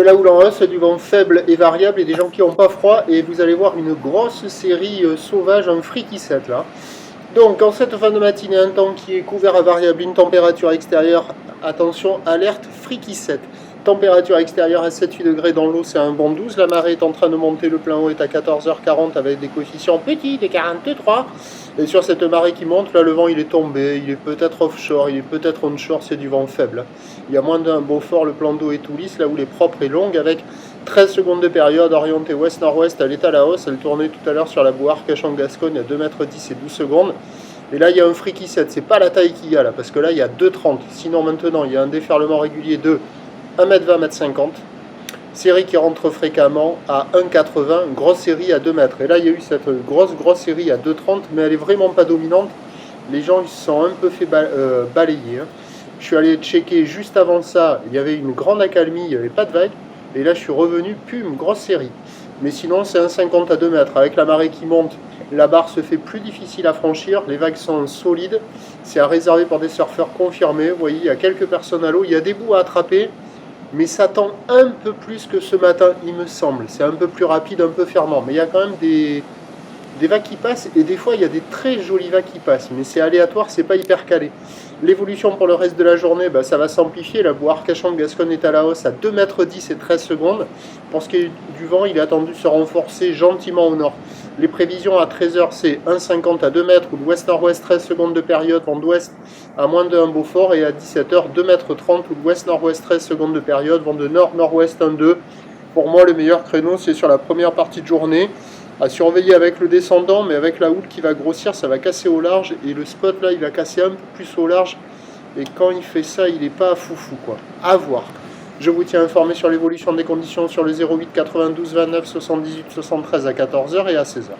la houle en hausse, du vent faible et variable et des gens qui n'ont pas froid. Et vous allez voir une grosse série sauvage en freaky set là. Donc en cette fin de matinée, un temps qui est couvert à variable, une température extérieure, attention, alerte freaky set. Température extérieure à 7-8 degrés dans l'eau, c'est un bon 12. La marée est en train de monter, le plein eau est à 14h40 avec des coefficients petits, des 43. Et sur cette marée qui monte, là le vent il est tombé, il est peut-être offshore, il est peut-être onshore, c'est du vent faible. Il y a moins d'un Beaufort, le plan d'eau est tout lisse, là où les propres et longue avec 13 secondes de période, orientée ouest-nord-ouest, elle est à la hausse, elle tournait tout à l'heure sur la boue Arcachon-Gascogne à 2,10 m et 12 secondes. Et là il y a un freaky set, c'est pas la taille qu'il y a là, parce que là il y a 2,30. Sinon maintenant il y a un déferlement régulier de 1m20, 1m50. Série qui rentre fréquemment à 1,80, grosse série à 2 mètres. Et là, il y a eu cette grosse série à 2,30, mais elle est vraiment pas dominante. Les gens ils se sont un peu fait balayer. Je suis allé checker juste avant ça, il y avait une grande accalmie, il n'y avait pas de vague. Et là, je suis revenu, une grosse série. Mais sinon, c'est 1,50 à 2 mètres. Avec la marée qui monte, la barre se fait plus difficile à franchir. Les vagues sont solides. C'est à réserver pour des surfeurs confirmés. Vous voyez, il y a quelques personnes à l'eau. Il y a des bouts à attraper. Mais ça tend un peu plus que ce matin, il me semble. C'est un peu plus rapide, un peu fermant. Mais il y a quand même des vagues qui passent. Et des fois, il y a des très jolies vagues qui passent. Mais c'est aléatoire, c'est pas hyper calé. L'évolution pour le reste de la journée, ça va s'amplifier. La boue Arcachon-Gascogne est à la hausse à 2,10 m et 13 secondes. Pour ce qui est du vent, il est attendu de se renforcer gentiment au nord. Les prévisions à 13h, c'est 1,50 à 2 mètres ou l'ouest-nord-ouest, 13 secondes de période, vent d'ouest à moins de 1 Beaufort. Et à 17h, 2,30 m ou l'ouest-nord-ouest, 13 secondes de période, vent de nord-nord-ouest, 1,2. Pour moi, le meilleur créneau, c'est sur la première partie de journée. À surveiller avec le descendant, mais avec la houle qui va grossir, ça va casser au large. Et le spot là, il va casser un peu plus au large. Et quand il fait ça, il n'est pas foufou quoi. À voir. Je vous tiens informé sur l'évolution des conditions sur le 08 92 29 78 73 à 14h et à 16h.